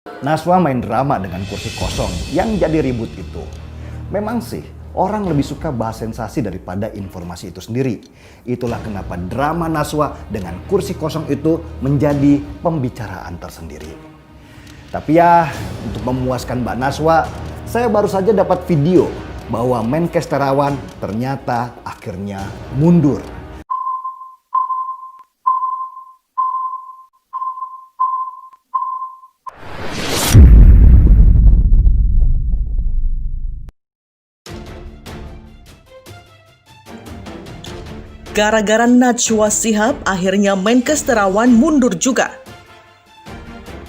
Najwa main drama dengan kursi kosong yang jadi ribut itu. Memang sih, orang lebih suka bahas sensasi daripada informasi itu sendiri. Itulah kenapa drama Najwa dengan kursi kosong itu menjadi pembicaraan tersendiri. Tapi ya, untuk memuaskan Mbak Najwa, saya baru saja dapat video bahwa Menkes Terawan ternyata akhirnya mundur. Gara-gara Najwa Shihab, akhirnya Menkes Terawan mundur juga.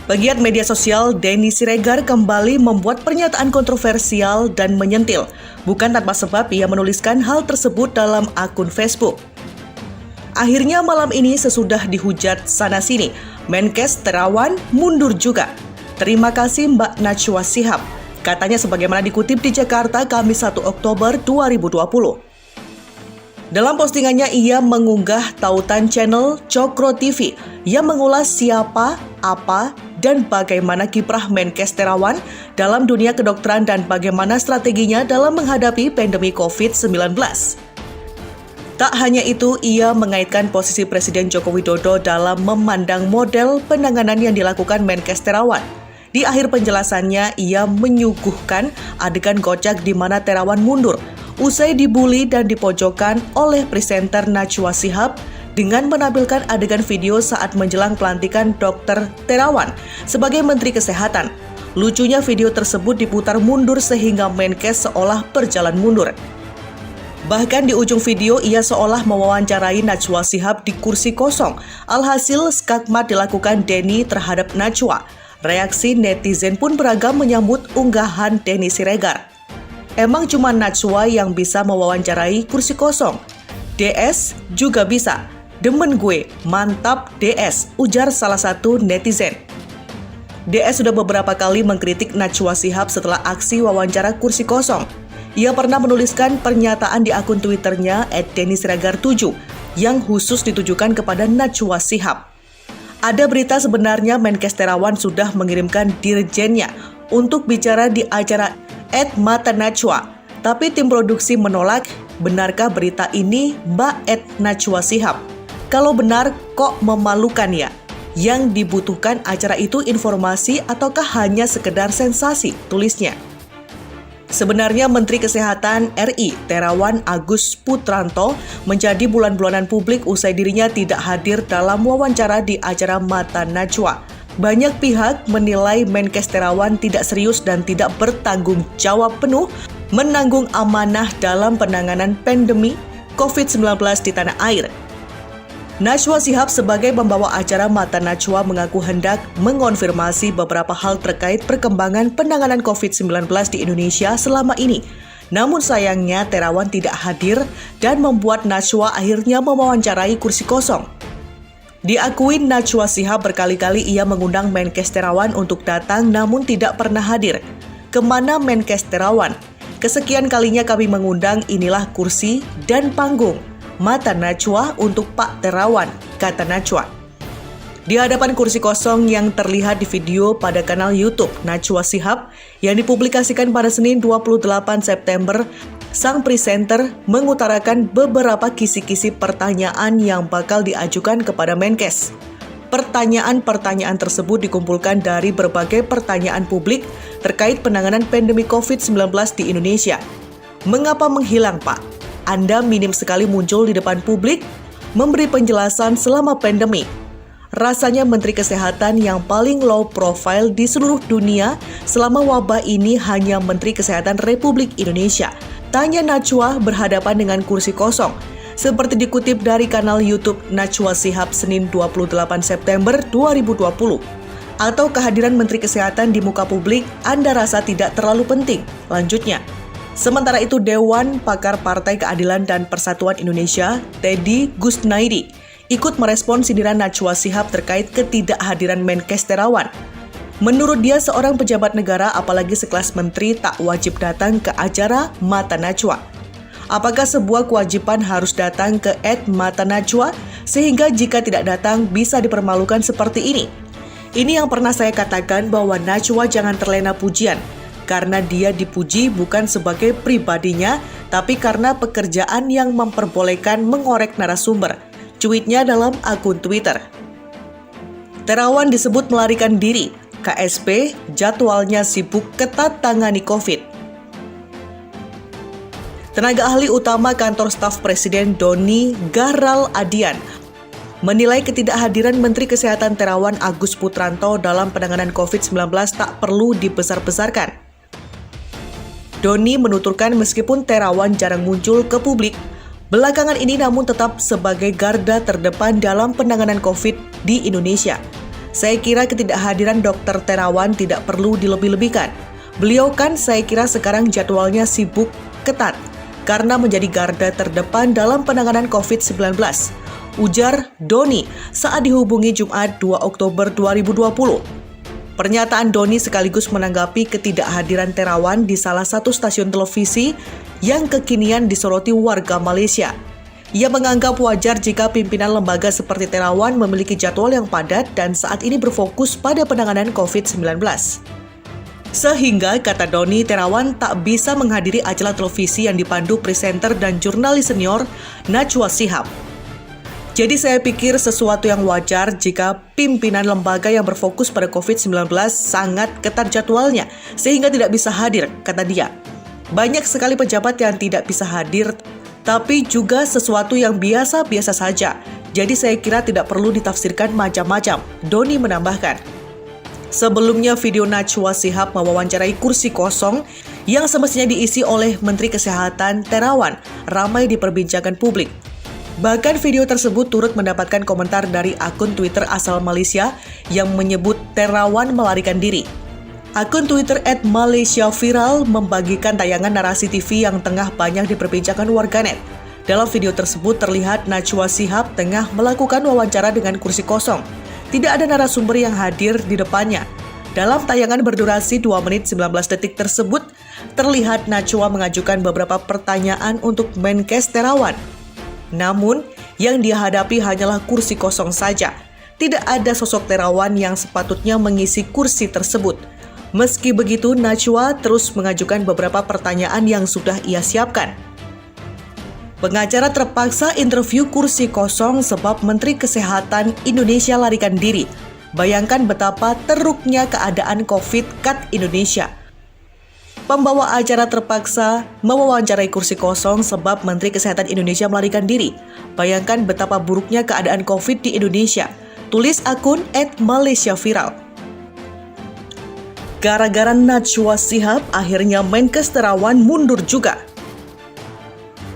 Pegiat media sosial Denny Siregar kembali membuat pernyataan kontroversial dan menyentil. Bukan tanpa sebab ia menuliskan hal tersebut dalam akun Facebook. Akhirnya malam ini sesudah dihujat sana-sini, Menkes Terawan mundur juga. Terima kasih Mbak Najwa Shihab, katanya sebagaimana dikutip di Jakarta Kamis 1 Oktober 2020. Dalam postingannya, ia mengunggah tautan channel Cokro TV yang mengulas siapa, apa, dan bagaimana kiprah Menkes Terawan dalam dunia kedokteran dan bagaimana strateginya dalam menghadapi pandemi COVID-19. Tak hanya itu, ia mengaitkan posisi Presiden Joko Widodo dalam memandang model penanganan yang dilakukan Menkes Terawan. Di akhir penjelasannya, ia menyuguhkan adegan kocak di mana Terawan mundur usai dibully dan dipojokkan oleh presenter Najwa Shihab dengan menampilkan adegan video saat menjelang pelantikan Dr. Terawan sebagai Menteri Kesehatan. Lucunya video tersebut diputar mundur sehingga Menkes seolah berjalan mundur. Bahkan di ujung video ia seolah mewawancarai Najwa Shihab di kursi kosong. Alhasil skakmat dilakukan Denny terhadap Najwa. Reaksi netizen pun beragam menyambut unggahan Denny Siregar. Emang cuma Najwa yang bisa mewawancarai kursi kosong? DS juga bisa. Demen gue, mantap DS, ujar salah satu netizen. DS sudah beberapa kali mengkritik Najwa Shihab setelah aksi wawancara kursi kosong. Ia pernah menuliskan pernyataan di akun Twitternya @DennySiregar7 yang khusus ditujukan kepada Najwa Shihab. Ada berita sebenarnya Menkes Terawan sudah mengirimkan dirjennya untuk bicara di acara @Mata Najwa, tapi tim produksi menolak. Benarkah berita ini Mbak Najwa Shihab? Kalau benar, kok memalukan ya? Yang dibutuhkan acara itu informasi ataukah hanya sekedar sensasi, tulisnya. Sebenarnya Menteri Kesehatan RI Terawan Agus Putranto menjadi bulan-bulanan publik usai dirinya tidak hadir dalam wawancara di acara Mata Najwa. Banyak pihak menilai Menkes Terawan tidak serius dan tidak bertanggung jawab penuh menanggung amanah dalam penanganan pandemi COVID-19 di tanah air. Najwa Shihab sebagai pembawa acara Mata Najwa mengaku hendak mengonfirmasi beberapa hal terkait perkembangan penanganan COVID-19 di Indonesia selama ini. Namun sayangnya Terawan tidak hadir dan membuat Najwa akhirnya mewawancarai kursi kosong. Diakui Najwa Shihab berkali-kali ia mengundang Menkes Terawan untuk datang namun tidak pernah hadir. Kemana Menkes Terawan? Kesekian kalinya kami mengundang, inilah kursi dan panggung Mata Najwa untuk Pak Terawan, kata Najwa. Di hadapan kursi kosong yang terlihat di video pada kanal YouTube Najwa Shihab yang dipublikasikan pada Senin 28 September, sang presenter mengutarakan beberapa kisi-kisi pertanyaan yang bakal diajukan kepada Menkes. Pertanyaan-pertanyaan tersebut dikumpulkan dari berbagai pertanyaan publik terkait penanganan pandemi COVID-19 di Indonesia. Mengapa menghilang, Pak? Anda minim sekali muncul di depan publik, memberi penjelasan selama pandemi. Rasanya Menteri Kesehatan yang paling low profile di seluruh dunia selama wabah ini hanya Menteri Kesehatan Republik Indonesia. Tanya Najwa berhadapan dengan kursi kosong. Seperti dikutip dari kanal YouTube Najwa Shihab Senin 28 September 2020. Atau kehadiran Menteri Kesehatan di muka publik Anda rasa tidak terlalu penting? Lanjutnya. Sementara itu Dewan Pakar Partai Keadilan dan Persatuan Indonesia, Teddy Gusnaidi, ikut merespon sindiran Najwa Shihab terkait ketidakhadiran Menkes Terawan. Menurut dia, seorang pejabat negara apalagi sekelas menteri tak wajib datang ke acara Mata Najwa. Apakah sebuah kewajiban harus datang ke @Mata Najwa sehingga jika tidak datang bisa dipermalukan seperti ini? Ini yang pernah saya katakan bahwa Najwa jangan terlena pujian, karena dia dipuji bukan sebagai pribadinya, tapi karena pekerjaan yang memperbolehkan mengorek narasumber. Cuitnya dalam akun Twitter. Terawan disebut melarikan diri, KSP jadwalnya sibuk ketat tangani COVID. Tenaga ahli utama kantor staf Presiden Doni Gahral-Adian menilai ketidakhadiran Menteri Kesehatan Terawan Agus Putranto dalam penanganan COVID-19 tak perlu dibesar-besarkan. Doni menuturkan meskipun Terawan jarang muncul ke publik, belakangan ini namun tetap sebagai garda terdepan dalam penanganan COVID di Indonesia. Saya kira ketidakhadiran Dr. Terawan tidak perlu dilebih-lebihkan. Beliau kan saya kira sekarang jadwalnya sibuk ketat karena menjadi garda terdepan dalam penanganan COVID-19, ujar Doni saat dihubungi Jumat 2 Oktober 2020. Pernyataan Doni sekaligus menanggapi ketidakhadiran Terawan di salah satu stasiun televisi yang kekinian disoroti warga Malaysia. Ia menganggap wajar jika pimpinan lembaga seperti Terawan memiliki jadwal yang padat dan saat ini berfokus pada penanganan COVID-19. Sehingga, kata Doni, Terawan tak bisa menghadiri acara televisi yang dipandu presenter dan jurnalis senior Najwa Shihab. Jadi saya pikir sesuatu yang wajar jika pimpinan lembaga yang berfokus pada COVID-19 sangat ketat jadwalnya, sehingga tidak bisa hadir, kata dia. Banyak sekali pejabat yang tidak bisa hadir, tapi juga sesuatu yang biasa-biasa saja. Jadi saya kira tidak perlu ditafsirkan macam-macam, Doni menambahkan. Sebelumnya video Najwa Shihab mewawancarai kursi kosong yang semestinya diisi oleh Menteri Kesehatan Terawan ramai diperbincangkan publik. Bahkan video tersebut turut mendapatkan komentar dari akun Twitter asal Malaysia yang menyebut Terawan melarikan diri. Akun Twitter @MalaysiaViral membagikan tayangan narasi TV yang tengah banyak diperbincangkan warganet. Dalam video tersebut terlihat Najwa Shihab tengah melakukan wawancara dengan kursi kosong. Tidak ada narasumber yang hadir di depannya. Dalam tayangan berdurasi 2 menit 19 detik tersebut, terlihat Najwa mengajukan beberapa pertanyaan untuk Menkes Terawan. Namun, yang dihadapi hanyalah kursi kosong saja. Tidak ada sosok Terawan yang sepatutnya mengisi kursi tersebut. Meski begitu, Najwa terus mengajukan beberapa pertanyaan yang sudah ia siapkan. Pengacara terpaksa interview kursi kosong sebab Menteri Kesehatan Indonesia larikan diri. Bayangkan betapa teruknya keadaan COVID kat Indonesia. Pembawa acara terpaksa mewawancarai kursi kosong sebab Menteri Kesehatan Indonesia melarikan diri. Bayangkan betapa buruknya keadaan COVID di Indonesia. Tulis akun @MalaysiaViral. Gara-gara Najwa Shihab, akhirnya Menkes Terawan mundur juga.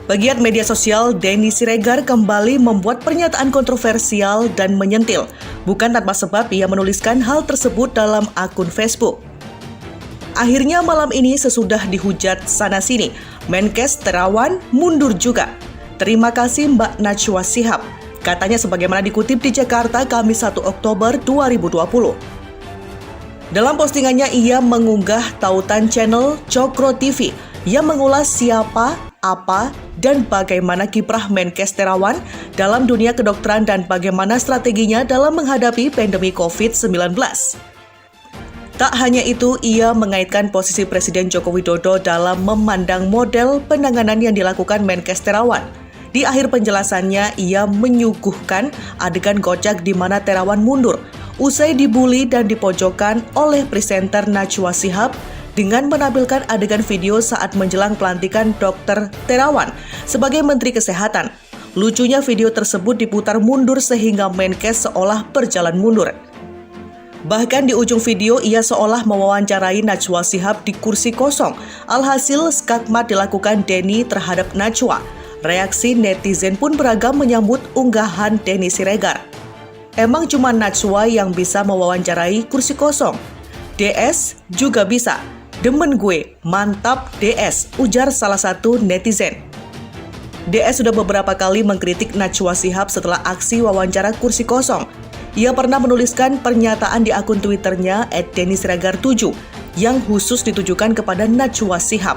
Pegiat media sosial Denny Siregar kembali membuat pernyataan kontroversial dan menyentil. Bukan tanpa sebab ia menuliskan hal tersebut dalam akun Facebook. Akhirnya malam ini sesudah dihujat sana-sini, Menkes Terawan mundur juga. Terima kasih Mbak Najwa Shihab, katanya sebagaimana dikutip di Jakarta Kamis 1 Oktober 2020. Dalam postingannya ia mengunggah tautan channel Cokro TV yang mengulas siapa, apa, dan bagaimana kiprah Menkes Terawan dalam dunia kedokteran dan bagaimana strateginya dalam menghadapi pandemi COVID-19. Tak hanya itu, ia mengaitkan posisi Presiden Joko Widodo dalam memandang model penanganan yang dilakukan Menkes Terawan. Di akhir penjelasannya, ia menyuguhkan adegan kocak di mana Terawan mundur, usai dibully dan dipojokkan oleh presenter Najwa Shihab dengan menampilkan adegan video saat menjelang pelantikan Dr. Terawan sebagai Menteri Kesehatan. Lucunya video tersebut diputar mundur sehingga Menkes seolah berjalan mundur. Bahkan di ujung video ia seolah mewawancarai Najwa Shihab di kursi kosong. Alhasil skakmat dilakukan Denny terhadap Najwa. Reaksi netizen pun beragam menyambut unggahan Denny Siregar. Emang cuma Najwa yang bisa mewawancarai kursi kosong? DS juga bisa. Demen gue, mantap DS, ujar salah satu netizen. DS sudah beberapa kali mengkritik Najwa Shihab setelah aksi wawancara kursi kosong. Ia pernah menuliskan pernyataan di akun Twitternya @DennySiregar7 yang khusus ditujukan kepada Najwa Shihab.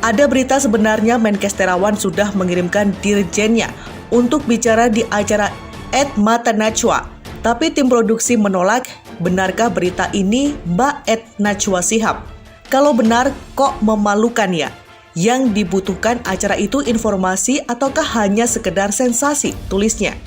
Ada berita sebenarnya Menkes Terawan sudah mengirimkan dirjennya untuk bicara di acara @Mata Najwa, tapi tim produksi menolak benarkah berita ini Mbak Ed Najwa Shihab? Kalau benar, kok memalukan ya? Yang dibutuhkan acara itu informasi ataukah hanya sekedar sensasi, tulisnya.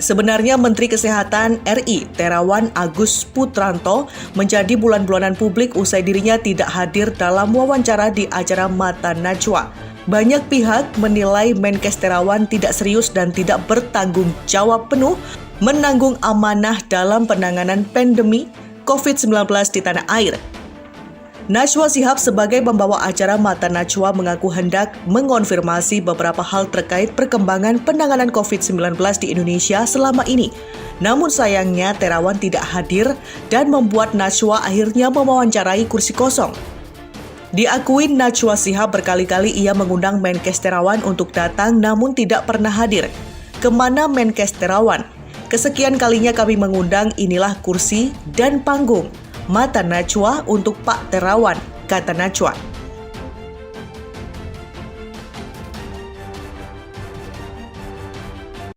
Sebenarnya Menteri Kesehatan RI Terawan Agus Putranto menjadi bulan-bulanan publik usai dirinya tidak hadir dalam wawancara di acara Mata Najwa. Banyak pihak menilai Menkes Terawan tidak serius dan tidak bertanggung jawab penuh menanggung amanah dalam penanganan pandemi COVID-19 di tanah air. Najwa Shihab sebagai pembawa acara Mata Najwa mengaku hendak mengonfirmasi beberapa hal terkait perkembangan penanganan COVID-19 di Indonesia selama ini. Namun sayangnya Terawan tidak hadir dan membuat Najwa akhirnya mewawancarai kursi kosong. Diakui Najwa Shihab berkali-kali ia mengundang Menkes Terawan untuk datang namun tidak pernah hadir. Kemana Menkes Terawan? Kesekian kalinya kami mengundang, inilah kursi dan panggung Mata Najwa untuk Pak Terawan, kata Najwa.